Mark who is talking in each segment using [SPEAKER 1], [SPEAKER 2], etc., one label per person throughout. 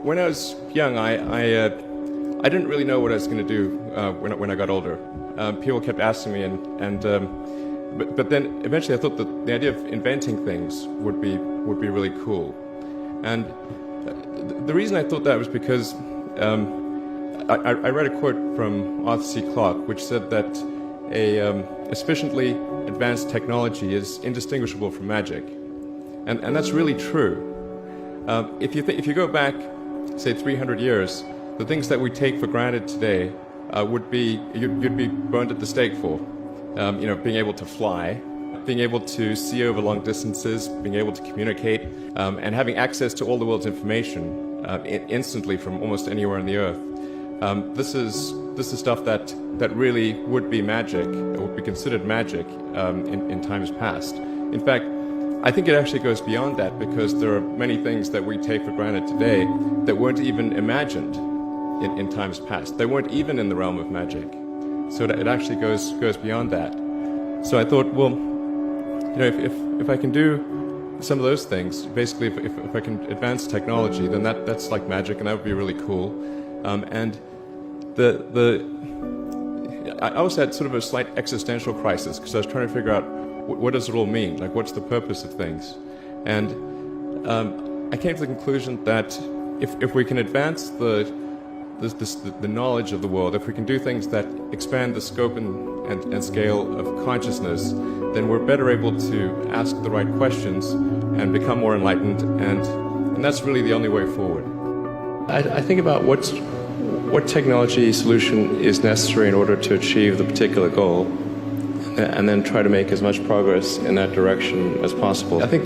[SPEAKER 1] When I was young, I didn't really know what I was going to do when I got older. People kept asking me, but then eventually I thought that the idea of inventing things would be really cool. And the reason I thought that was because I read a quote from Arthur C. Clarke, which said that a sufficiently advanced technology is indistinguishable from magic, and that's really true. If you go back, say 300 years, the things that we take for granted today you'd be burned at the stake for. Being able to fly, being able to see over long distances, being able to communicate, and having access to all the world's information instantly from almost anywhere on the earth. This is stuff that really would be magic, or would be considered magic in times past. In fact, I think it actually goes beyond that, because there are many things that we take for granted today that weren't even imagined in times past. They weren't even in the realm of magic. So it actually goes beyond that. So I thought, well, if I can do some of those things, basically if I can advance technology, then that's like magic, and that would be really cool. And I also had sort of a slight existential crisis, because I was trying to figure out what does it all mean? Like, what's the purpose of things? And I came to the conclusion that if we can advance the knowledge of the world, if we can do things that expand the scope and scale of consciousness, then we're better able to ask the right questions and become more enlightened, and that's really the only way forward. I think about what technology solution is necessary in order to achieve the particular goal, and then try to make as much progress in that direction as possible. I think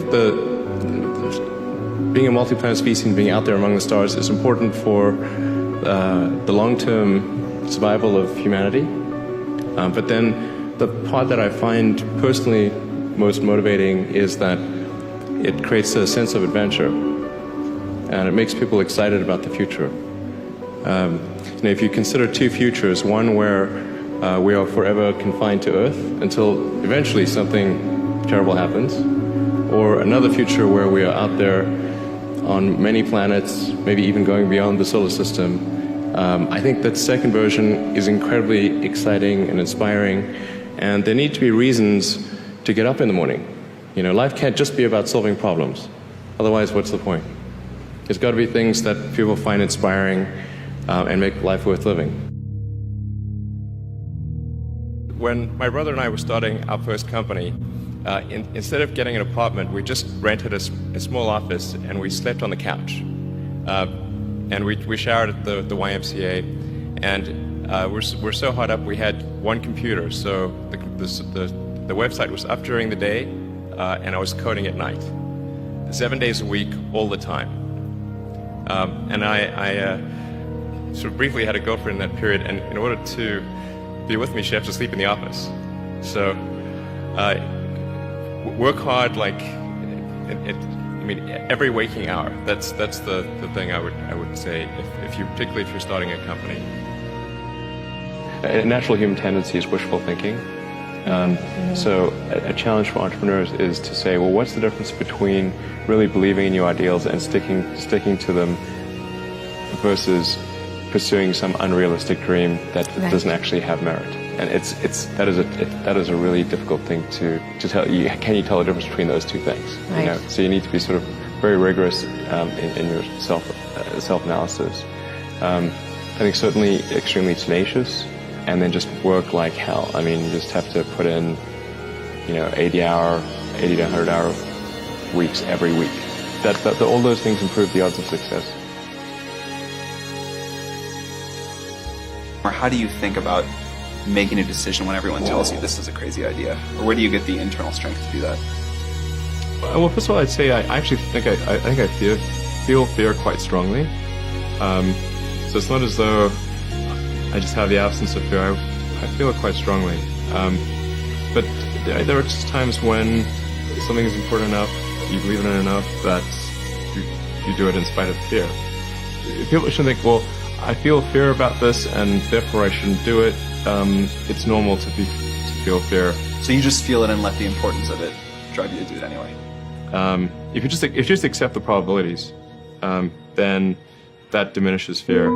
[SPEAKER 1] being a multi-planet species and being out there among the stars is important for the long-term survival of humanity. But then the part that I find personally most motivating is that it creates a sense of adventure, and it makes people excited about the future. If you consider two futures, one where we are forever confined to Earth until eventually something terrible happens, or another future where we are out there on many planets, maybe even going beyond the solar system, I think that second version is incredibly exciting and inspiring, and there need to be reasons to get up in the morning. Life can't just be about solving problems. Otherwise, what's the point? There's got to be things that people find inspiring and make life worth living. When my brother and I were starting our first company, instead of getting an apartment, we just rented a small office, and we slept on the couch. And we showered at the YMCA, and we're so hot up we had one computer, so the website was up during the day, and I was coding at night, 7 days a week, all the time. And I sort of briefly had a girlfriend in that period, and in order to be with me, she had to sleep in the office. So work hard, like every waking hour. That's the thing I would say, particularly if you're starting a company. A natural human tendency is wishful thinking. So a challenge for entrepreneurs is to say, well, what's the difference between really believing in your ideals and sticking to them versus pursuing some unrealistic dream that doesn't actually have merit? And that is a really difficult thing to tell. Can you tell the difference between those two things? Right. So you need to be sort of very rigorous in your self-analysis. I think certainly extremely tenacious, and then just work like hell. I mean, you just have to put in 80 to 100-hour weeks every week. All those things improve the odds of success.
[SPEAKER 2] Or how do you think about making a decision when everyone tells you this is a crazy idea? Or where do you get the internal strength to do that?
[SPEAKER 1] Well, first of all, I'd say I actually think I feel fear quite strongly. So it's not as though I just have the absence of fear. I feel it quite strongly. But there are just times when something is important enough, you believe in it enough, that you do it in spite of fear. People shouldn't think, well, I feel fear about this, and therefore I shouldn't do it. It's normal to feel fear.
[SPEAKER 2] So you just feel it and let the importance of it drive you to do it anyway?
[SPEAKER 1] If you just accept the probabilities, then That diminishes fear.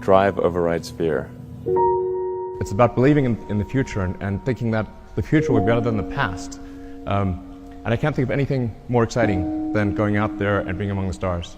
[SPEAKER 1] Drive overrides fear.
[SPEAKER 3] It's about believing in the future and thinking that the future will be better than the past. And I can't think of anything more exciting than going out there and being among the stars.